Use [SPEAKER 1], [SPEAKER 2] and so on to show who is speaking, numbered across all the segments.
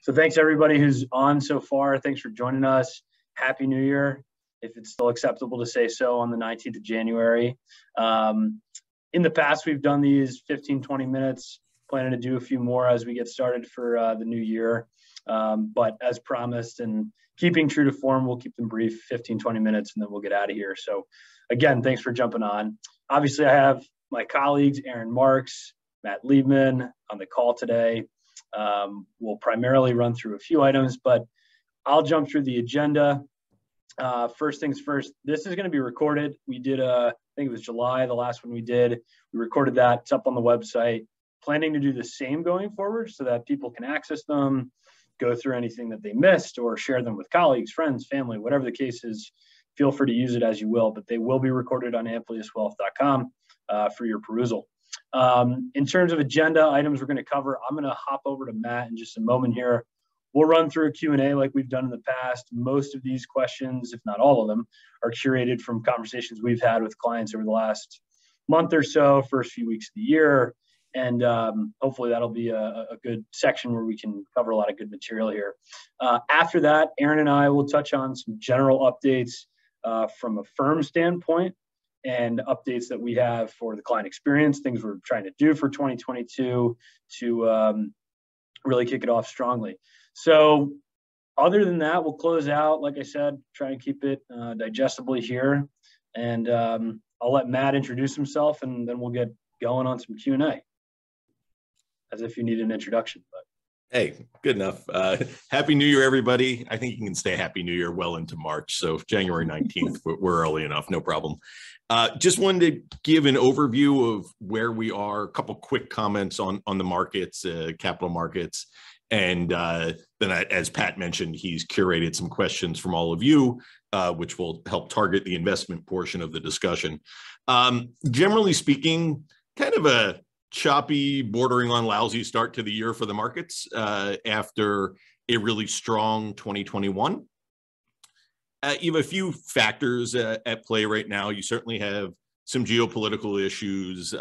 [SPEAKER 1] So thanks everybody who's on so far. Thanks for joining us. Happy New Year, if it's still acceptable to say so, on the 19th of January. In the past, we've done these 15, 20 minutes, planning to do a few more as we get started for the new year. But as promised and keeping true to form, we'll keep them brief, 15, 20 minutes, and then we'll get out of here. So again, thanks for jumping on. Obviously, I have my colleagues, Aaron Marks, Matt Liebman, on the call today. We'll primarily run through a few items, but I'll jump through the agenda. First things first, this is going to be recorded. We did, I think it was July, the last one we did. We recorded that. It's up on the website. Planning to do the same going forward so that people can access them, go through anything that they missed, or share them with colleagues, friends, family, whatever the case is. Feel free to use it as you will, but they will be recorded on ampliuswealth.com for your perusal. In terms of agenda items we're going to cover, I'm going to hop over to Matt in just a moment here. We'll run through a Q&A like we've done in the past. Most of these questions, if not all of them, are curated from conversations we've had with clients over the last month or so, first few weeks of the year. And hopefully that'll be a good section where we can cover a lot of good material here. After that, Aaron and I will touch on some general updates from a firm standpoint and updates that we have for the client experience, things we're trying to do for 2022 to really kick it off strongly. So other than that, we'll close out, like I said, try and keep it digestibly here. And I'll let Matt introduce himself, and then we'll get going on some Q&A, as if you need an introduction. But
[SPEAKER 2] hey, good enough. Happy New Year, everybody. I think you can stay Happy New Year well into March. So January 19th, we're early enough, no problem. Just wanted to give an overview of where we are, a couple quick comments on the markets, capital markets. And then, as Pat mentioned, he's curated some questions from all of you, which will help target the investment portion of the discussion. Generally speaking, kind of a choppy, bordering on lousy start to the year for the markets after a really strong 2021. You have a few factors at play right now. You certainly have some geopolitical issues,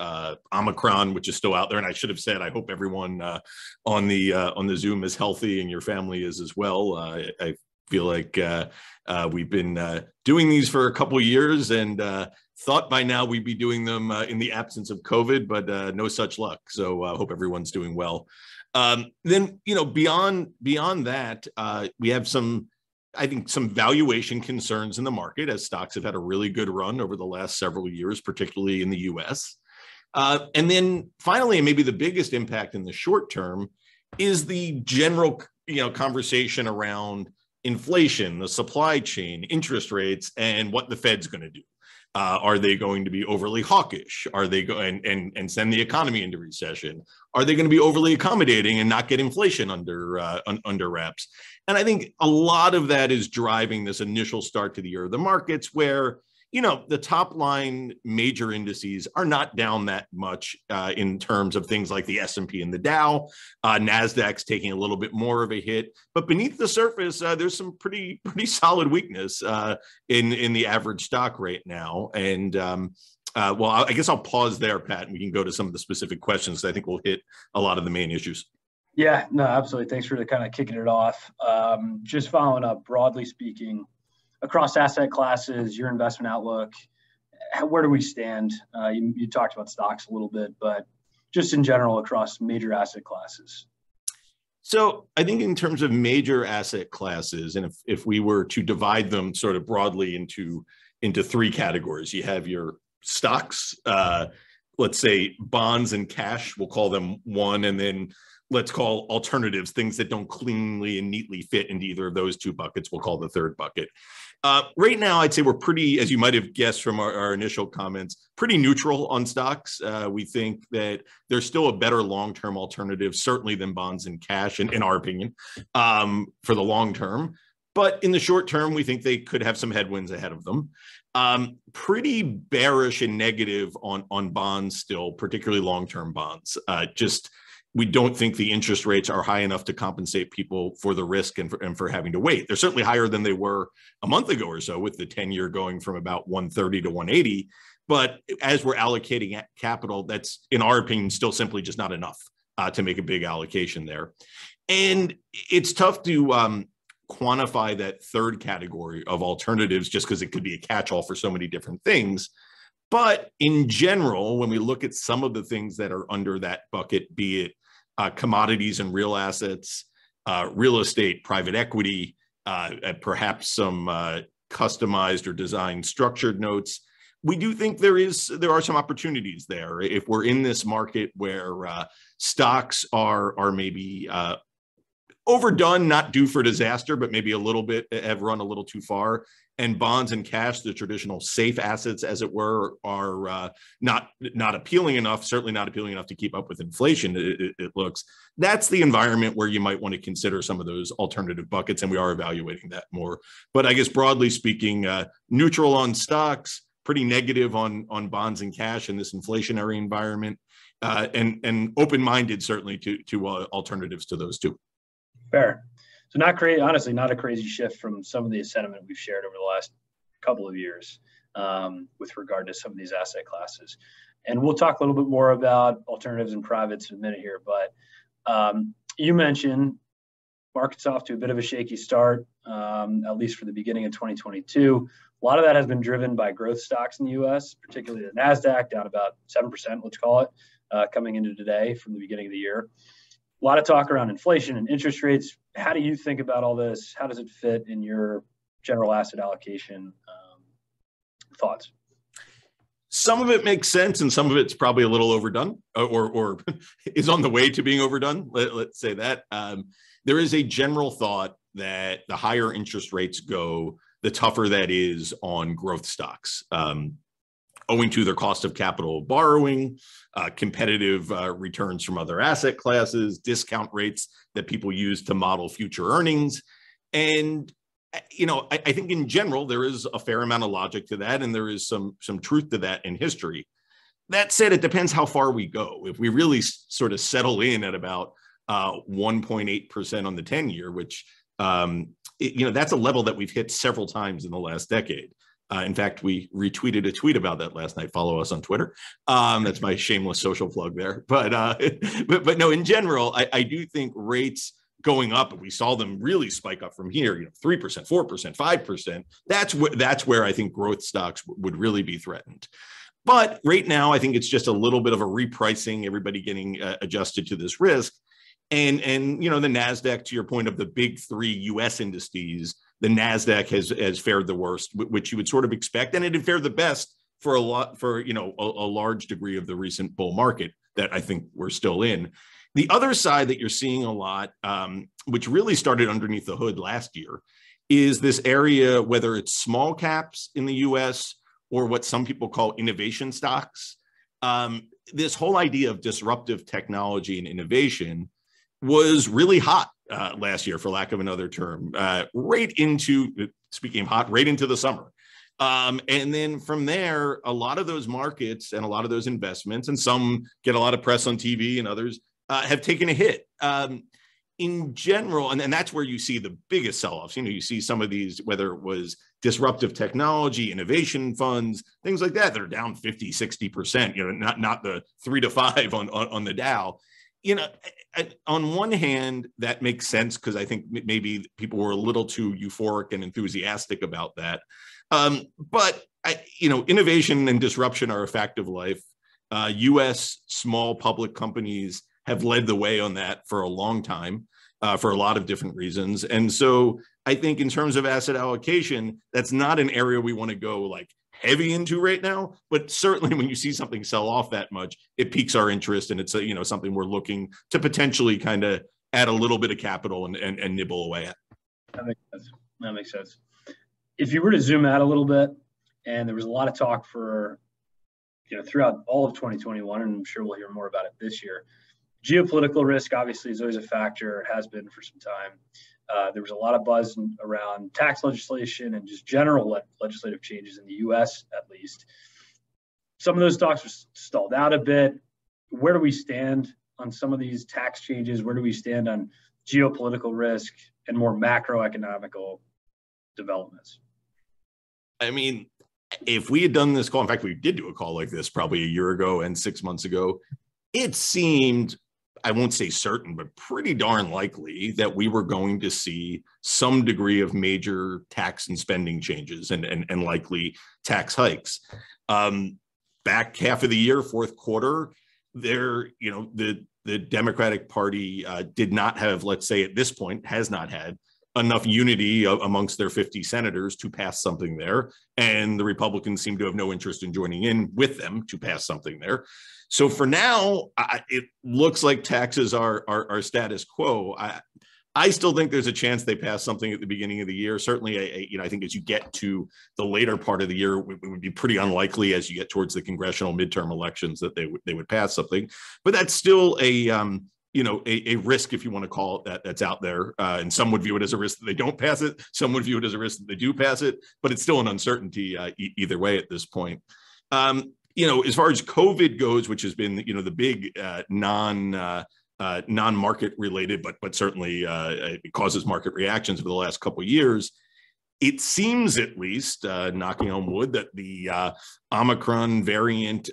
[SPEAKER 2] Omicron, which is still out there. And I should have said, I hope everyone on the Zoom is healthy and your family is as well. I feel like we've been doing these for a couple of years and thought by now we'd be doing them in the absence of COVID, but no such luck. So I hope everyone's doing well. Then, beyond that, we have some valuation concerns in the market as stocks have had a really good run over the last several years, particularly in the US. And then finally, and maybe the biggest impact in the short term is the general, conversation around inflation, the supply chain, interest rates, and what the Fed's going to do. Are they going to be overly hawkish? Are they going and send the economy into recession? Are they going to be overly accommodating and not get inflation under wraps? And I think a lot of that is driving this initial start to the year of the markets where, the top line major indices are not down that much in terms of things like the S&P and the Dow. NASDAQ's taking a little bit more of a hit, but beneath the surface, there's some pretty solid weakness in the average stock right now. And well, I guess I'll pause there, Pat, and we can go to some of the specific questions. I think we'll hit a lot of the main issues.
[SPEAKER 1] yeah, no, absolutely. Thanks for kind of kicking it off. Just following up, broadly speaking, across asset classes, your investment outlook, where do we stand? You talked about stocks a little bit, but just in general across major asset classes.
[SPEAKER 2] So I think in terms of major asset classes, and if we were to divide them sort of broadly into three categories, you have your stocks, let's say bonds and cash, we'll call them one, and then let's call alternatives, things that don't cleanly and neatly fit into either of those two buckets, we'll call the third bucket. Right now, I'd say we're pretty, as you might have guessed from our initial comments, pretty neutral on stocks. We think that there's still a better long-term alternative, certainly than bonds and cash, in our opinion, for the long term. But in the short term, we think they could have some headwinds ahead of them. Pretty bearish and negative on bonds still, particularly long-term bonds. We don't think the interest rates are high enough to compensate people for the risk and for having to wait. They're certainly higher than they were a month ago or so, with the 10-year going from about 130 to 180. But as we're allocating capital, that's, in our opinion, still simply just not enough to make a big allocation there. And it's tough to quantify that third category of alternatives just because it could be a catch-all for so many different things. But in general, when we look at some of the things that are under that bucket, be it commodities and real assets, real estate, private equity, perhaps some customized or designed structured notes, we do think there are some opportunities there. If we're in this market where stocks are maybe overdone, not due for disaster, but maybe a little bit have run a little too far, and bonds and cash, the traditional safe assets, as it were, are not appealing enough, certainly not appealing enough to keep up with inflation, it looks. That's the environment where you might want to consider some of those alternative buckets, and we are evaluating that more. But I guess broadly speaking, neutral on stocks, pretty negative on bonds and cash in this inflationary environment, and open-minded certainly to alternatives to those two.
[SPEAKER 1] Fair. So not crazy, honestly, not a crazy shift from some of the sentiment we've shared over the last couple of years with regard to some of these asset classes. And we'll talk a little bit more about alternatives and privates in a minute here. But you mentioned market's off to a bit of a shaky start, at least for the beginning of 2022. A lot of that has been driven by growth stocks in the U.S., particularly the NASDAQ, down about 7%, let's call it, coming into today from the beginning of the year. A lot of talk around inflation and interest rates. How do you think about all this? How does it fit in your general asset allocation thoughts?
[SPEAKER 2] Some of it makes sense, and some of it's probably a little overdone, or is on the way to being overdone. Let's say that. There is a general thought that the higher interest rates go, the tougher that is on growth stocks, owing to their cost of capital borrowing, competitive returns from other asset classes, discount rates that people use to model future earnings. And, I think in general, there is a fair amount of logic to that, and there is some truth to that in history. That said, it depends how far we go. If we really sort of settle in at about 1.8% on the 10-year, which, that's a level that we've hit several times in the last decade. In fact, we retweeted a tweet about that last night. Follow us on Twitter. That's my shameless social plug there. But no, in general, I do think rates going up, and we saw them really spike up from here, 3%, 4%, 5%. That's where I think growth stocks would really be threatened. But right now, I think it's just a little bit of a repricing, everybody getting adjusted to this risk. And the NASDAQ, to your point of the big three U.S. indices, the NASDAQ has fared the worst, which you would sort of expect, and it had fared the best for a large degree of the recent bull market that I think we're still in. The other side that you're seeing a lot, which really started underneath the hood last year, is this area, whether it's small caps in the U.S. or what some people call innovation stocks. This whole idea of disruptive technology and innovation was really hot last year, for lack of another term, right into the summer. And then from there, a lot of those markets and a lot of those investments, and some get a lot of press on TV and others have taken a hit. In general, and that's where you see the biggest sell-offs. You see some of these, whether it was disruptive technology, innovation funds, things like that are down 50, 60%, not the 3 to 5 on the Dow. On one hand, that makes sense because I think maybe people were a little too euphoric and enthusiastic about that. But innovation and disruption are a fact of life. U.S. small public companies have led the way on that for a long time, for a lot of different reasons. And so I think in terms of asset allocation, that's not an area we want to go like heavy into right now, but certainly when you see something sell off that much, it piques our interest, and it's something we're looking to potentially kind of add a little bit of capital and nibble away at.
[SPEAKER 1] That makes sense. If you were to zoom out a little bit, and there was a lot of talk for throughout all of 2021, and I'm sure we'll hear more about it this year. Geopolitical risk obviously is always a factor, has been for some time. There was a lot of buzz around tax legislation and just general legislative changes in the U.S., at least. Some of those stocks are stalled out a bit. Where do we stand on some of these tax changes? Where do we stand on geopolitical risk and more macroeconomical developments?
[SPEAKER 2] I mean, if we had done this call, in fact, we did do a call like this probably a year ago and 6 months ago, it seemed I won't say certain, but pretty darn likely that we were going to see some degree of major tax and spending changes and likely tax hikes. Back half of the year, fourth quarter, the Democratic Party did not have, let's say at this point, has not had enough unity amongst their 50 senators to pass something there. And the Republicans seem to have no interest in joining in with them to pass something there. So for now, it looks like taxes are status quo. I still think there's a chance they pass something at the beginning of the year. Certainly, I think as you get to the later part of the year, it would be pretty unlikely as you get towards the congressional midterm elections that they would pass something. But that's still a risk, if you want to call it that, that's out there. And some would view it as a risk that they don't pass it. Some would view it as a risk that they do pass it. But it's still an uncertainty either way at this point. As far as COVID goes, which has been, the big non-market related, but certainly it causes market reactions over the last couple of years. It seems, at least, knocking on wood, that the Omicron variant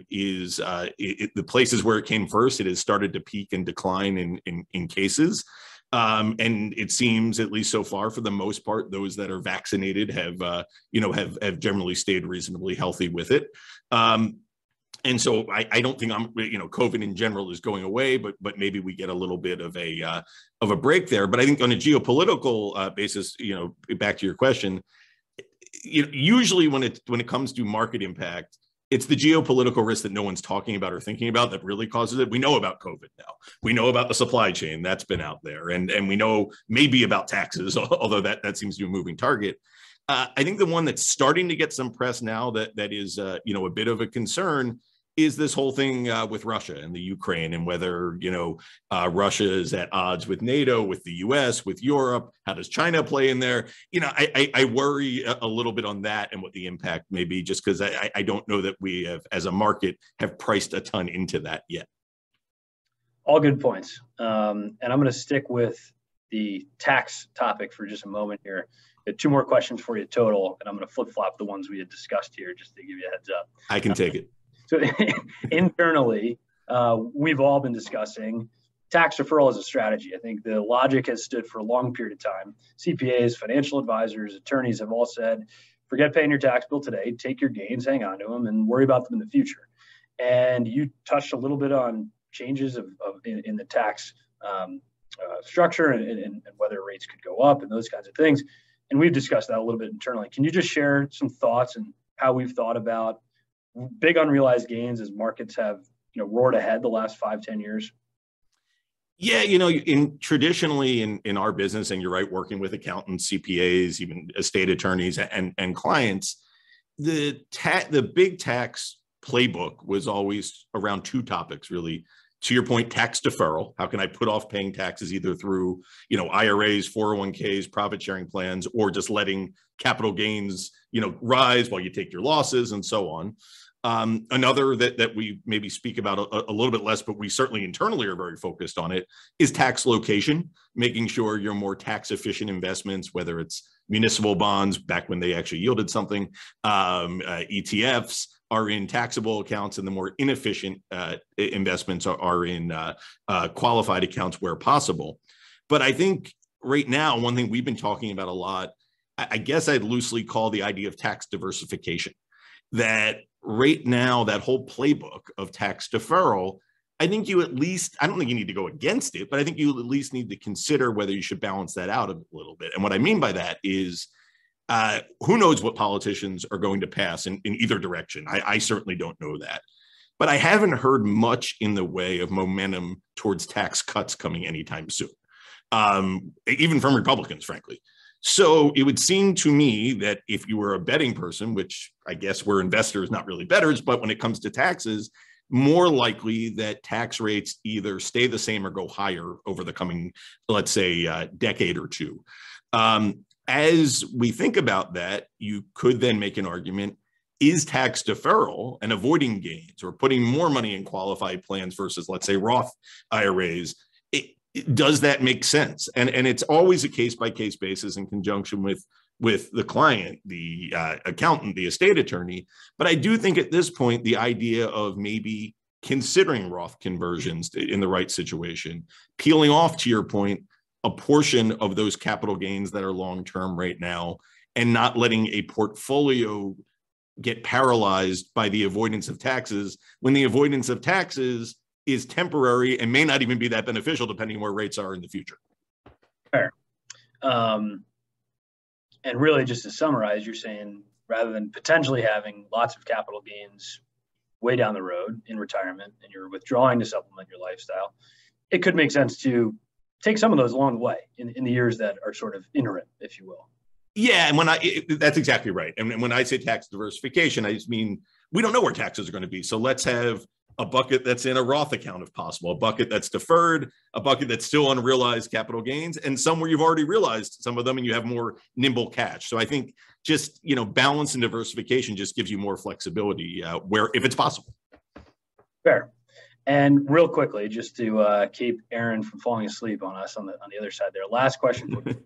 [SPEAKER 2] is the places where it came first. It has started to peak and decline in cases. And it seems, at least so far, for the most part, those that are vaccinated have generally stayed reasonably healthy with it. And so I don't think COVID in general is going away, but maybe we get a little bit of a break there. But I think on a geopolitical basis, back to your question, usually when it comes to market impact, it's the geopolitical risk that no one's talking about or thinking about that really causes it. We know about COVID now. We know about the supply chain that's been out there, and we know maybe about taxes, although that seems to be a moving target. I think the one that's starting to get some press now that is a bit of a concern is this whole thing with Russia and the Ukraine, and whether Russia is at odds with NATO, with the U.S., with Europe. How does China play in there? I worry a little bit on that and what the impact may be, just because I don't know that we have, as a market, have priced a ton into that yet.
[SPEAKER 1] All good points, and I'm going to stick with the tax topic for just a moment here. Two more questions for you total, and I'm going to flip-flop the ones we had discussed here just to give you a heads up.
[SPEAKER 2] I can take it.
[SPEAKER 1] So internally, we've all been discussing tax deferral as a strategy. I think the logic has stood for a long period of time. CPAs, financial advisors, attorneys have all said, forget paying your tax bill today, take your gains, hang on to them, and worry about them in the future. And you touched a little bit on changes in the tax structure and whether rates could go up and those kinds of things. And we've discussed that a little bit internally. Can you just share some thoughts and how we've thought about big unrealized gains as markets have roared ahead the last 5-10 years?
[SPEAKER 2] Yeah, traditionally in our business, and you're right, working with accountants, CPAs, even estate attorneys and clients, the big tax playbook was always around two topics, really. To your point, tax deferral. How can I put off paying taxes either through, IRAs, 401ks, profit sharing plans, or just letting capital gains, rise while you take your losses and so on. Another that we maybe speak about a little bit less, but we certainly internally are very focused on it, is tax location, making sure your more tax efficient investments, whether it's municipal bonds back when they actually yielded something, ETFs, are in taxable accounts, and the more inefficient investments are in qualified accounts where possible. But I think right now, one thing we've been talking about a lot, I guess I'd loosely call the idea of tax diversification. That right now, that whole playbook of tax deferral, I think you at least, I don't think you need to go against it, but I think you at least need to consider whether you should balance that out a little bit. And what I mean by that is, who knows what politicians are going to pass in either direction. I certainly don't know that. But I haven't heard much in the way of momentum towards tax cuts coming anytime soon, even from Republicans, frankly. So it would seem to me that if you were a betting person, which I guess we're investors, not really bettors, but when it comes to taxes, more likely that tax rates either stay the same or go higher over the coming, let's say, decade or two. As we think about that, you could then make an argument, is tax deferral and avoiding gains or putting more money in qualified plans versus, let's say, Roth IRAs, does that make sense? And it's always a case-by-case basis in conjunction with the client, the accountant, the estate attorney. But I do think at this point, the idea of maybe considering Roth conversions in the right situation, peeling off, to your point, a portion of those capital gains that are long-term right now, and not letting a portfolio get paralyzed by the avoidance of taxes, when the avoidance of taxes is temporary and may not even be that beneficial depending on where rates are in the future.
[SPEAKER 1] Fair. And really, just to summarize, you're saying rather than potentially having lots of capital gains way down the road in retirement and you're withdrawing to supplement your lifestyle, it could make sense to take some of those along the way in the years that are sort of interim, if you will.
[SPEAKER 2] Yeah, and that's exactly right. And when I say tax diversification, I just mean we don't know where taxes are going to be. So let's have a bucket that's in a Roth account if possible, a bucket that's deferred, a bucket that's still unrealized capital gains, and some where you've already realized some of them and you have more nimble cash. So I think just, balance and diversification just gives you more flexibility where if it's possible.
[SPEAKER 1] Fair. And real quickly, just to keep Aaron from falling asleep on us on the other side there, last question for you.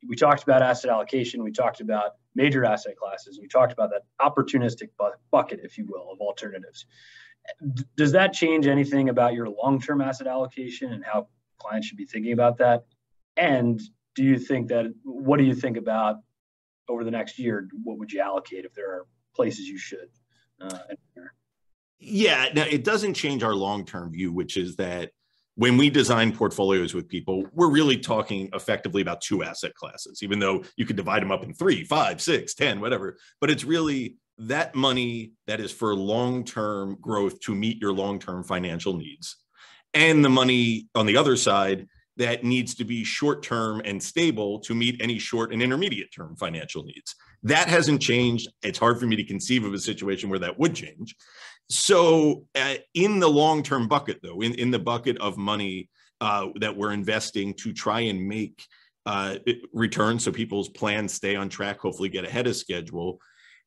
[SPEAKER 1] We talked about asset allocation. We talked about major asset classes. We talked about that opportunistic bucket, if you will, of alternatives. Does that change anything about your long-term asset allocation and how clients should be thinking about that? And what do you think about over the next year? What would you allocate if there are places you should?
[SPEAKER 2] Yeah, now it doesn't change our long-term view, which is that when we design portfolios with people, we're really talking effectively about two asset classes, even though you could divide them up in 3, 5, 6, 10, whatever. But it's really that money that is for long-term growth to meet your long-term financial needs, and the money on the other side that needs to be short-term and stable to meet any short and intermediate-term financial needs. That hasn't changed. It's hard for me to conceive of a situation where that would change. So in the long-term bucket, though, in the bucket of money that we're investing to try and make returns so people's plans stay on track, hopefully get ahead of schedule,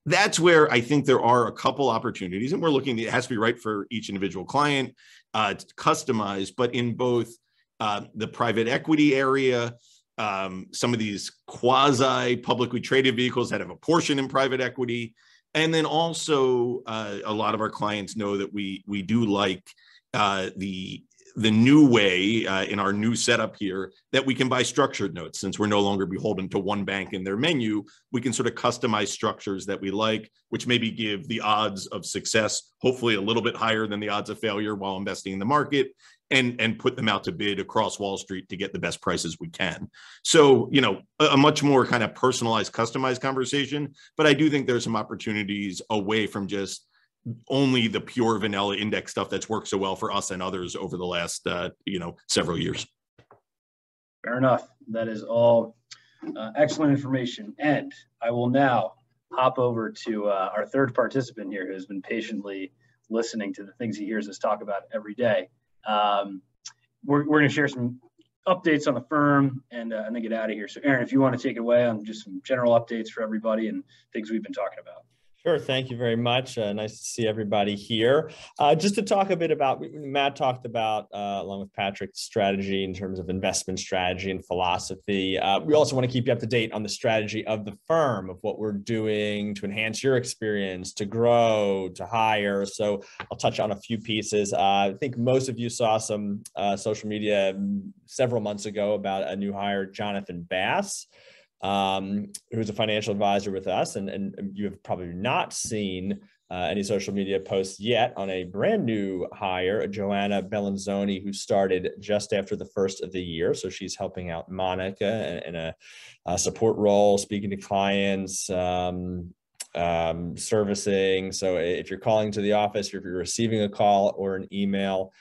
[SPEAKER 2] that's where I think there are a couple opportunities. And we're looking, it has to be right for each individual client, it's customized, but in both the private equity area, some of these quasi publicly traded vehicles that have a portion in private equity. And then also a lot of our clients know that we do like the new way in our new setup here that we can buy structured notes. Since we're no longer beholden to one bank in their menu, we can sort of customize structures that we like, which maybe give the odds of success, hopefully a little bit higher than the odds of failure while investing in the market, and put them out to bid across Wall Street to get the best prices we can. So, a much more kind of personalized, customized conversation. But I do think there's some opportunities away from just only the pure vanilla index stuff that's worked so well for us and others over the last, several years.
[SPEAKER 1] Fair enough. That is all excellent information. And I will now hop over to our third participant here, who's been patiently listening to the things he hears us talk about every day. We're going to share some updates on the firm and then get out of here. So Aaron, if you want to take it away on just some general updates for everybody and things we've been talking about.
[SPEAKER 3] Sure. Thank you very much. Nice to see everybody here. Just to talk a bit about, Matt talked about, along with Patrick, strategy in terms of investment strategy and philosophy. We also want to keep you up to date on the strategy of the firm, of what we're doing to enhance your experience, to grow, to hire. So I'll touch on a few pieces. I think most of you saw some social media several months ago about a new hire, Jonathan Bass, who's a financial advisor with us. And you have probably not seen any social media posts yet on a brand new hire, Joanna Bellanzoni, who started just after the first of the year. So she's helping out Monica in a support role, speaking to clients, servicing. So if you're calling to the office, or if you're receiving a call or an email,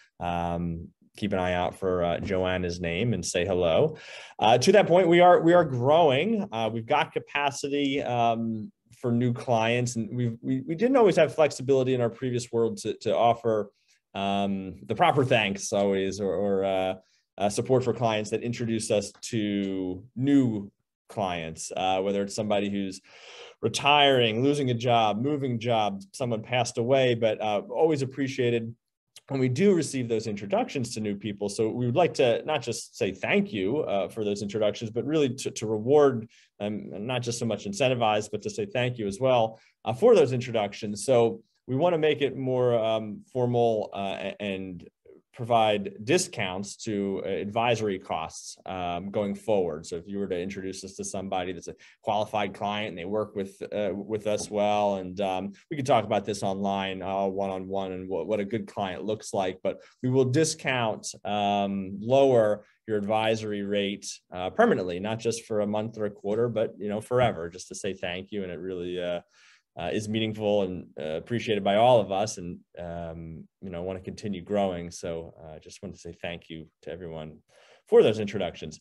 [SPEAKER 3] keep an eye out for Joanna's name and say hello. To that point, we are growing. We've got capacity for new clients, and we didn't always have flexibility in our previous world to offer the proper thanks always, or support for clients that introduce us to new clients, whether it's somebody who's retiring, losing a job, moving jobs, someone passed away, but always appreciated when we do receive those introductions to new people. So we would like to not just say thank you for those introductions, but really to reward, and not just so much incentivize, but to say thank you as well for those introductions. So we want to make it more formal and provide discounts to advisory costs going forward. So if you were to introduce us to somebody that's a qualified client and they work with us well, and we could talk about this online one-on-one and what a good client looks like, but we will discount lower your advisory rate permanently, not just for a month or a quarter, but forever, just to say thank you. And it really is meaningful and appreciated by all of us, and want to continue growing. So I just want to say thank you to everyone for those introductions.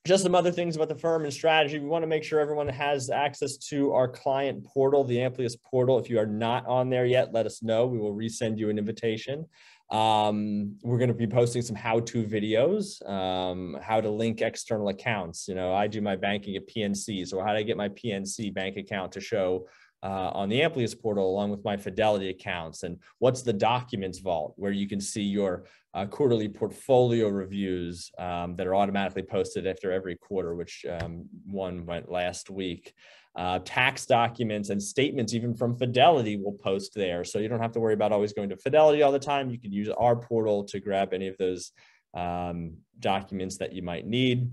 [SPEAKER 3] Just some other things about the firm and strategy. We want to make sure everyone has access to our client portal, the Amplius portal. If you are not on there yet, let us know. We will resend you an invitation. We're going to be posting some how-to videos, how to link external accounts. I do my banking at PNC, so how do I get my PNC bank account to show on the Amplius portal along with my Fidelity accounts, and what's the documents vault where you can see your quarterly portfolio reviews that are automatically posted after every quarter, which one went last week. Tax documents and statements, even from Fidelity, will post there. So you don't have to worry about always going to Fidelity all the time. You can use our portal to grab any of those documents that you might need.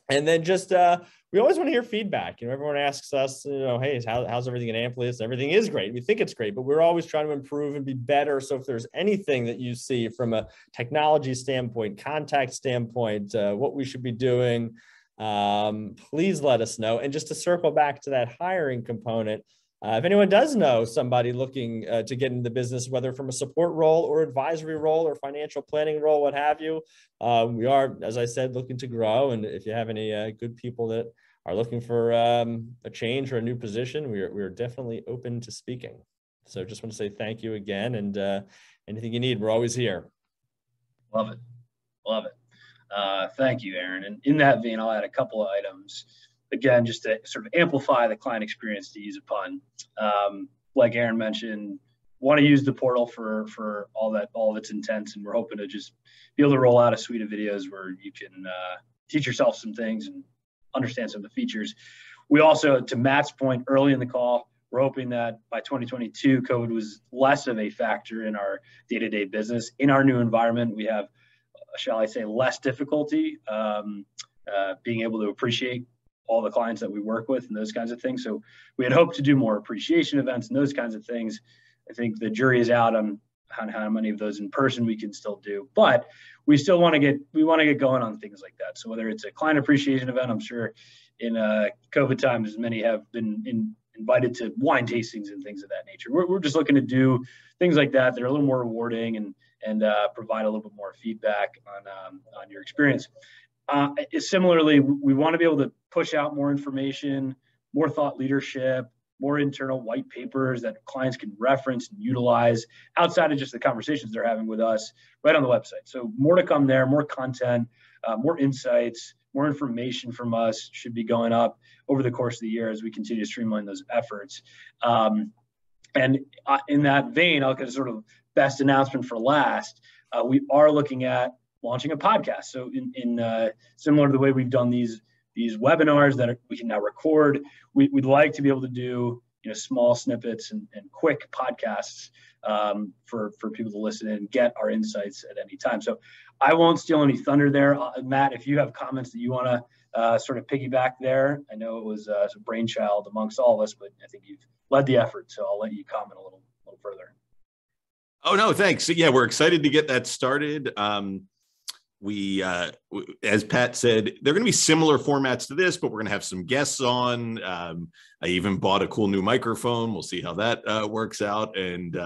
[SPEAKER 3] And then just, we always want to hear feedback. Everyone asks us, hey, how's everything at Amplius? Everything is great. We think it's great, but we're always trying to improve and be better. So if there's anything that you see from a technology standpoint, contact standpoint, what we should be doing, please let us know. And just to circle back to that hiring component, if anyone does know somebody looking to get into the business, whether from a support role or advisory role or financial planning role, what have you, we are, as I said, looking to grow. And if you have any good people that are looking for a change or a new position, we are definitely open to speaking. So just want to say thank you again, and anything you need, we're always here.
[SPEAKER 1] Love it. Love it. Thank you, Aaron. And in that vein, I'll add a couple of items. Again, just to sort of amplify the client experience, to use a pun. Like Aaron mentioned, want to use the portal for all of its intents, and we're hoping to just be able to roll out a suite of videos where you can teach yourself some things and understand some of the features. We also, to Matt's point early in the call, we're hoping that by 2022, COVID was less of a factor in our day-to-day business. In our new environment, we have, shall I say, less difficulty being able to appreciate all the clients that we work with and those kinds of things. So we had hoped to do more appreciation events and those kinds of things. I think the jury is out on how many of those in person we can still do, but we still want to get going on things like that. So whether it's a client appreciation event, I'm sure in COVID times, many have been invited to wine tastings and things of that nature. We're just looking to do things like that. They're a little more rewarding and provide a little bit more feedback on your experience. Similarly, we want to be able to push out more information, more thought leadership, more internal white papers that clients can reference and utilize outside of just the conversations they're having with us right on the website. So more to come there, more content, more insights, more information from us should be going up over the course of the year as we continue to streamline those efforts. And in that vein, I'll get a sort of best announcement for last. We are looking at launching a podcast. So in similar to the way we've done these webinars that we can now record, we'd like to be able to do small snippets and quick podcasts for people to listen and get our insights at any time. So I won't steal any thunder there. Matt, if you have comments that you want to sort of piggyback there, I know it was a brainchild amongst all of us, but I think you've led the effort. So I'll let you comment a little further.
[SPEAKER 2] Oh, no, thanks. Yeah, we're excited to get that started. We, as Pat said, they're going to be similar formats to this, but we're going to have some guests on. I even bought a cool new microphone. We'll see how that works out. And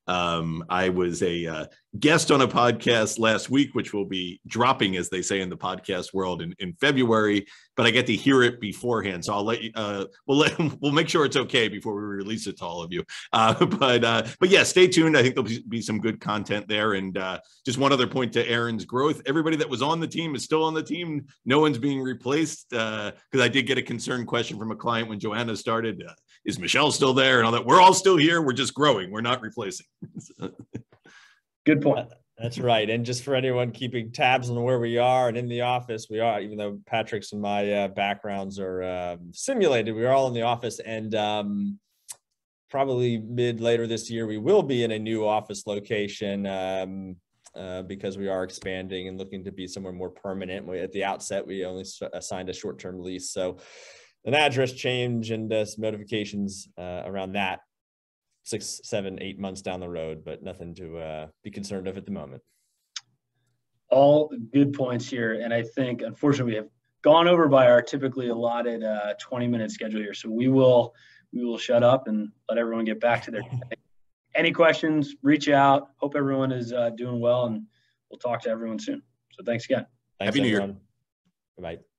[SPEAKER 2] I was a guest on a podcast last week, which will be dropping, as they say in the podcast world, in February. But I get to hear it beforehand, so I'll let you. We'll make sure it's okay before we release it to all of you. But yeah, stay tuned. I think there'll be some good content there. And just one other point to Aaron's growth: everybody that was on the team is still on the team. No one's being replaced, because I did get a concerned question from a client when Joanna started. Is Michelle still there? And all that. We're all still here. We're just growing. We're not replacing.
[SPEAKER 1] Good point.
[SPEAKER 3] That's right. And just for anyone keeping tabs on where we are and in the office, we are, even though Patrick's and my backgrounds are simulated, we're all in the office. And probably later this year, we will be in a new office location because we are expanding and looking to be somewhere more permanent. At the outset, we only signed a short-term lease. So an address change and some notifications around that 6, 7, 8 months down the road, but nothing to be concerned of at the moment.
[SPEAKER 1] All good points here. And I think, unfortunately, we have gone over by our typically allotted 20-minute schedule here. So we will shut up and let everyone get back to their day. Any questions, reach out. Hope everyone is doing well, and we'll talk to everyone soon. So thanks again.
[SPEAKER 3] Thanks,
[SPEAKER 2] Happy New Year.
[SPEAKER 3] everyone. Bye-bye.